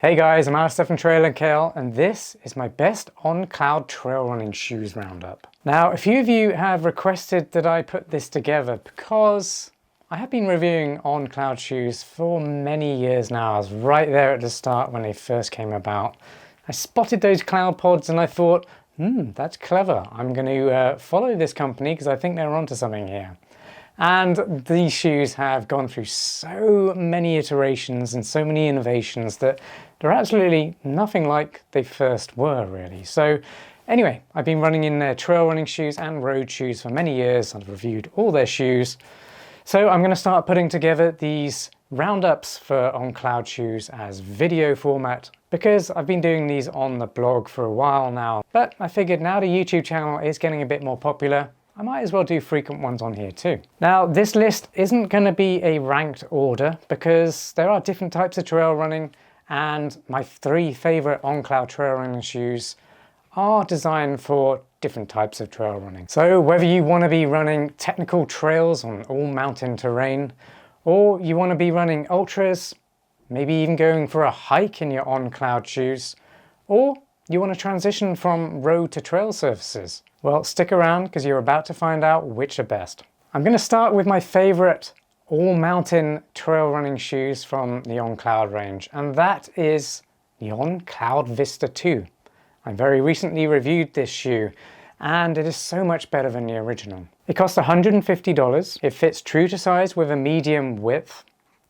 Hey guys, I'm Alistair from Trail and Kale, and this is my best on-cloud trail running shoes roundup. Now, a few of you have requested that I put this together because I have been reviewing on-cloud shoes for many years now. I was right there at the start when they first came about. I spotted those cloud pods and I thought, that's clever. I'm going to follow this company because I think they're onto something here. And these shoes have gone through so many iterations and so many innovations that they're absolutely nothing like they first were, really. So anyway, I've been running in their trail running shoes and road shoes for many years. I've reviewed all their shoes. So I'm going to start putting together these roundups for on-cloud shoes as video format because I've been doing these on the blog for a while now. But I figured now the YouTube channel is getting a bit more popular, I might as well do frequent ones on here too. Now, this list isn't going to be a ranked order because there are different types of trail running, and my three favorite on-cloud trail running shoes are designed for different types of trail running. So whether you want to be running technical trails on all mountain terrain, or you want to be running ultras, maybe even going for a hike in your on-cloud shoes, or you want to transition from road to trail surfaces, well, stick around because you're about to find out which are best. I'm going to start with my favorite all-mountain trail running shoes from the On-Cloud range, and that is the On-Cloud Vista 2. I very recently reviewed this shoe, and it is so much better than the original. It costs $150, it fits true to size with a medium width,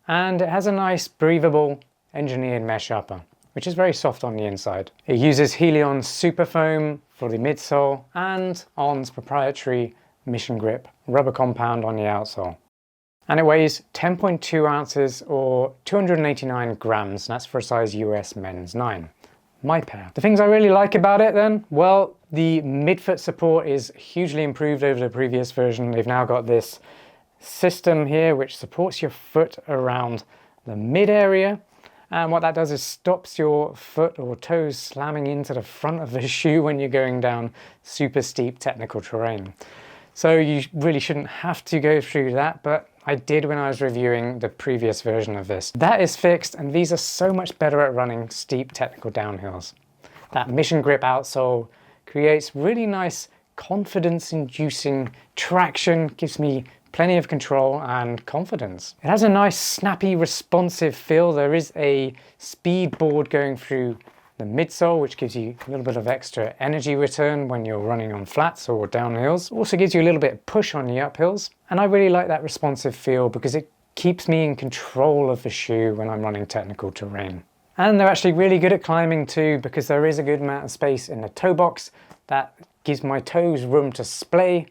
and it has a nice breathable engineered mesh upper, which is very soft on the inside. It uses Helion's super foam for the midsole and On's proprietary Mission Grip rubber compound on the outsole. And it weighs 10.2 ounces or 289 grams, and that's for a size US men's 9. My pair. The things I really like about it then, well, the midfoot support is hugely improved over the previous version. They've now got this system here which supports your foot around the mid area. And what that does is stops your foot or toes slamming into the front of the shoe when you're going down super steep technical terrain. So you really shouldn't have to go through that, but I did when I was reviewing the previous version of this. That is fixed, and these are so much better at running steep technical downhills. That Mission Grip outsole creates really nice confidence-inducing traction, gives me plenty of control and confidence. It has a nice snappy responsive feel. There is a speed board going through the midsole, which gives you a little bit of extra energy return when you're running on flats or downhills. Also gives you a little bit of push on the uphills. And I really like that responsive feel because it keeps me in control of the shoe when I'm running technical terrain. And they're actually really good at climbing too, because there is a good amount of space in the toe box that gives my toes room to splay,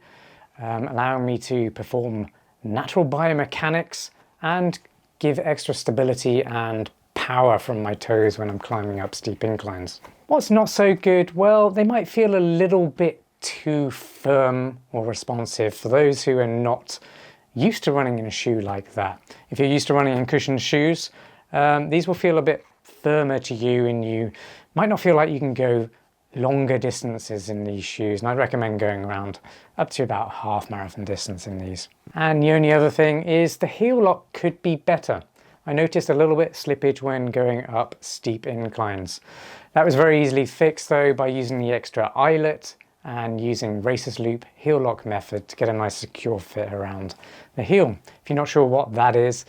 allowing me to perform natural biomechanics and give extra stability and power from my toes when I'm climbing up steep inclines. What's not so good? Well, they might feel a little bit too firm or responsive for those who are not used to running in a shoe like that. If you're used to running in cushioned shoes, these will feel a bit firmer to you, and you might not feel like you can go longer distances in these shoes, and I'd recommend going around up to about half marathon distance in these. And the only other thing is the heel lock could be better. I noticed a little bit slippage when going up steep inclines. That was very easily fixed though by using the extra eyelet and using Racer's Loop heel lock method to get a nice secure fit around the heel. If you're not sure what that is,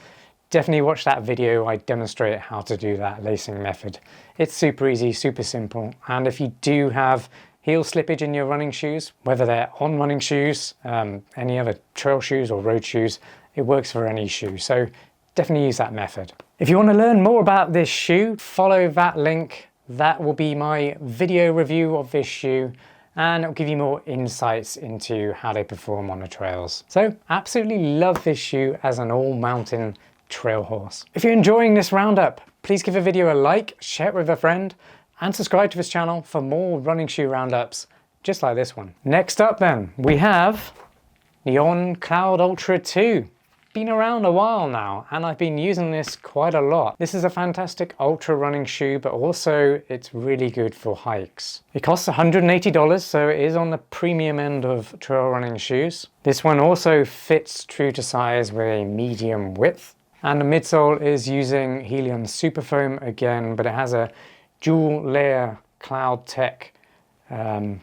definitely watch that video. I demonstrate how to do that lacing method. It's super easy, super simple. And if you do have heel slippage in your running shoes, whether they're on running shoes, any other trail shoes or road shoes, it works for any shoe. So definitely use that method. If you want to learn more about this shoe, follow that link. That will be my video review of this shoe, and it'll give you more insights into how they perform on the trails. So absolutely love this shoe as an all-mountain trail horse. If you're enjoying this roundup, please give the video a like, share it with a friend, and subscribe to this channel for more running shoe roundups just like this one. Next up then, we have the On-Cloud Ultra 2. Been around a while now, and I've been using this quite a lot. This is a fantastic ultra running shoe, but also it's really good for hikes. It costs $180, so it is on the premium end of trail running shoes. This one also fits true to size with a medium width. And the midsole is using Helion Superfoam again, but it has a dual layer Cloud Tech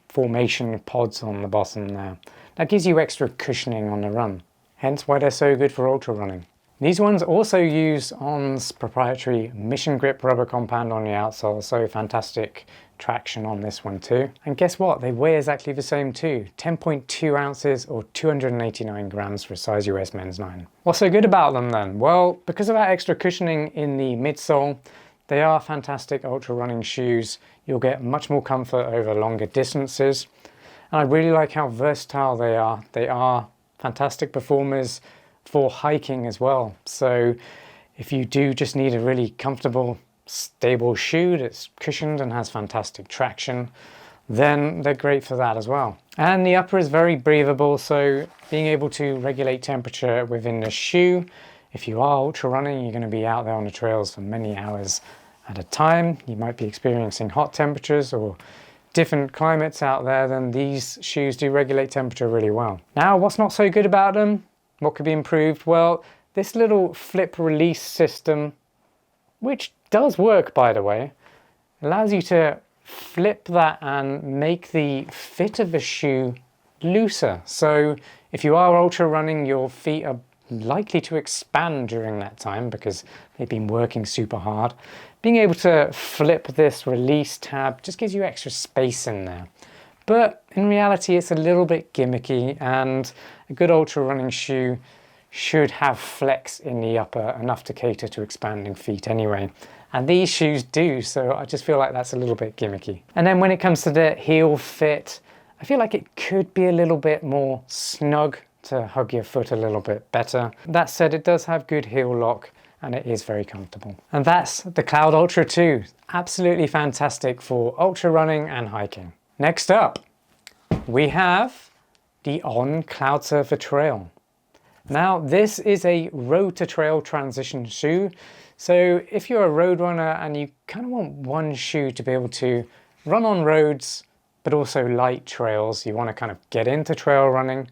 formation pods on the bottom there. That gives you extra cushioning on the run, hence why they're so good for ultra running. These ones also use On's proprietary Mission Grip rubber compound on the outsole, so fantastic traction on this one too. And guess what? They weigh exactly the same too, 10.2 ounces or 289 grams for a size US men's 9. What's so good about them then? Well, because of that extra cushioning in the midsole, they are fantastic ultra running shoes. You'll get much more comfort over longer distances. And I really like how versatile they are. They are fantastic performers for hiking as well. So if you do just need a really comfortable, stable shoe that's cushioned and has fantastic traction, then they're great for that as well. And the upper is very breathable, so being able to regulate temperature within the shoe. If you are ultra running, you're going to be out there on the trails for many hours at a time. You might be experiencing hot temperatures or different climates out there, then these shoes do regulate temperature really well. Now, what's not so good about them? What could be improved? Well, this little flip release system, which does work by the way, allows you to flip that and make the fit of the shoe looser. So if you are ultra running, your feet are likely to expand during that time because they've been working super hard. Being able to flip this release tab just gives you extra space in there. But in reality, it's a little bit gimmicky, and a good ultra running shoe should have flex in the upper enough to cater to expanding feet anyway. And these shoes do, so I just feel like that's a little bit gimmicky. And then when it comes to the heel fit, I feel like it could be a little bit more snug to hug your foot a little bit better. That said, it does have good heel lock and it is very comfortable. And that's the Cloud Ultra 2. Absolutely fantastic for ultra running and hiking. Next up, we have the On Cloudsurfer Trail. Now, this is a road to trail transition shoe. So if you're a road runner and you kind of want one shoe to be able to run on roads, but also light trails, you want to kind of get into trail running,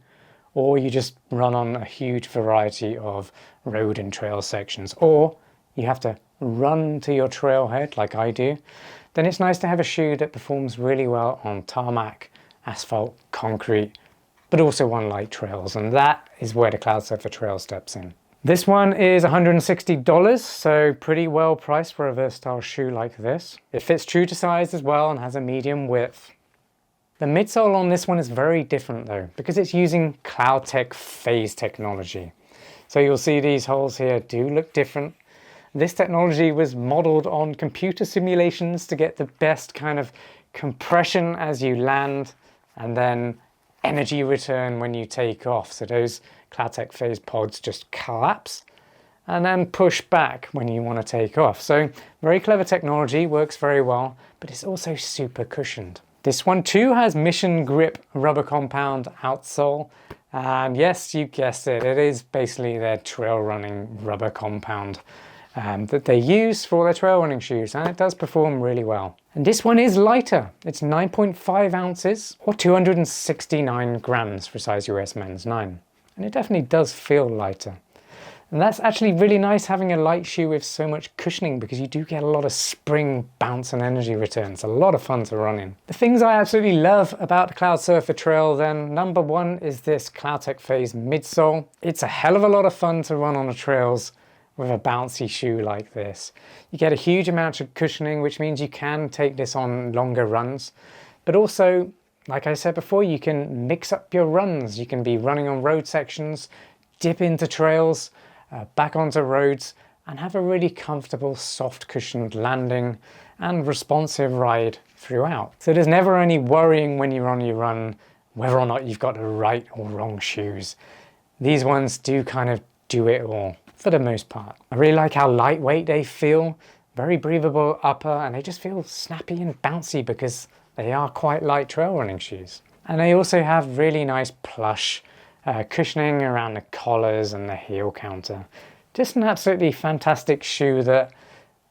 or you just run on a huge variety of road and trail sections, or you have to run to your trailhead like I do, then it's nice to have a shoe that performs really well on tarmac, asphalt, concrete, but also on light trails, and that is where the Cloudsurfer Trail steps in. This one is $160, so pretty well priced for a versatile shoe like this. It fits true to size as well and has a medium width. The midsole on this one is very different though, because it's using Cloud Tech phase technology. So you'll see these holes here do look different. This technology was modeled on computer simulations to get the best kind of compression as you land and then energy return when you take off. So those Cloud Tech phase pods just collapse and then push back when you want to take off. So very clever technology, works very well, but it's also super cushioned. This one too has Mission Grip rubber compound outsole. And yes, you guessed it, it is basically their trail running rubber compound that they use for their trail running shoes, and it does perform really well. And this one is lighter. It's 9.5 ounces or 269 grams for size US men's 9. And it definitely does feel lighter. And that's actually really nice having a light shoe with so much cushioning, because you do get a lot of spring, bounce and energy return. It's a lot of fun to run in. The things I absolutely love about the Cloudsurfer Trail then, number one is this Cloud Tech Phase midsole. It's a hell of a lot of fun to run on the trails with a bouncy shoe like this. You get a huge amount of cushioning, which means you can take this on longer runs. But also, like I said before, you can mix up your runs. You can be running on road sections, dip into trails, back onto roads, and have a really comfortable, soft cushioned landing and responsive ride throughout. So there's never any worrying when you're on your run whether or not you've got the right or wrong shoes. These ones do kind of do it all for the most part. I really like how lightweight they feel, very breathable upper, and they just feel snappy and bouncy because they are quite light trail running shoes. And they also have really nice plush cushioning around the collars and the heel counter. Just an absolutely fantastic shoe that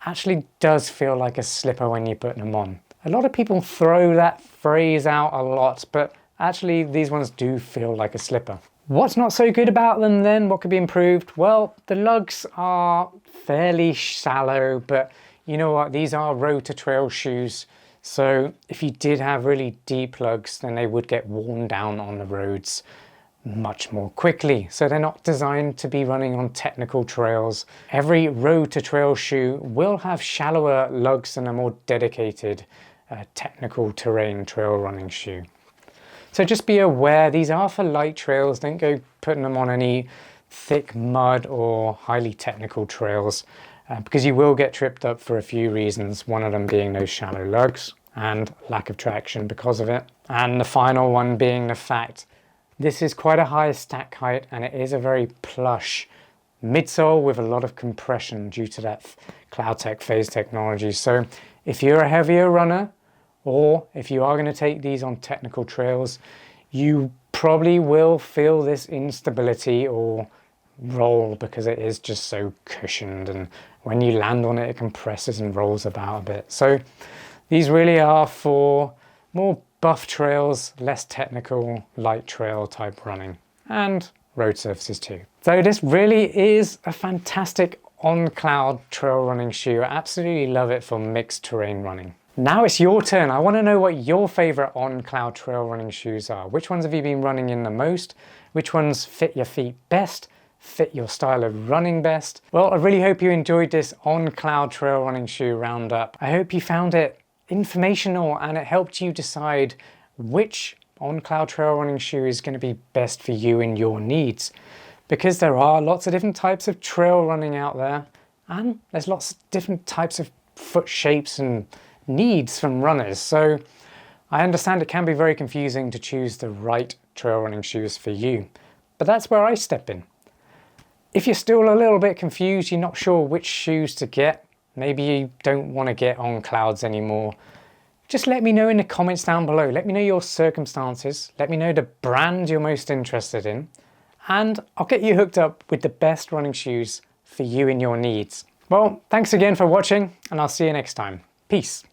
actually does feel like a slipper when you put them on. A lot of people throw that phrase out a lot, but actually these ones do feel like a slipper. What's not so good about them then? What could be improved? Well, the lugs are fairly shallow, but you know what? These are road to trail shoes. So if you did have really deep lugs, then they would get worn down on the roads much more quickly. So they're not designed to be running on technical trails. Every road to trail shoe will have shallower lugs than a more dedicated technical terrain trail running shoe. So just be aware, these are for light trails. Don't go putting them on any thick mud or highly technical trails because you will get tripped up for a few reasons. One of them being those shallow lugs and lack of traction because of it. And the final one being the fact this is quite a high stack height and it is a very plush midsole with a lot of compression due to that CloudTec phase technology. So if you're a heavier runner, or if you are going to take these on technical trails, you probably will feel this instability or roll because it is just so cushioned, and when you land on it, it compresses and rolls about a bit. So these really are for more buff trails, less technical, light trail type running, and road surfaces too. So this really is a fantastic on-cloud trail running shoe. I absolutely love it for mixed terrain running. Now it's your turn. I want to know what your favorite on-cloud trail running shoes are. Which ones have you been running in the most? Which ones fit your feet best? Fit your style of running best? Well, I really hope you enjoyed this on-cloud trail running shoe roundup. I hope you found it informational and it helped you decide which on-cloud trail running shoe is going to be best for you and your needs. Because there are lots of different types of trail running out there, and there's lots of different types of foot shapes and needs from runners. So I understand it can be very confusing to choose the right trail running shoes for you, but that's where I step in. If you're still a little bit confused, you're not sure which shoes to get, maybe you don't want to get on clouds anymore, just let me know in the comments down below. Let me know your circumstances, let me know the brand you're most interested in, and I'll get you hooked up with the best running shoes for you and your needs. Well, thanks again for watching, and I'll see you next time. Peace.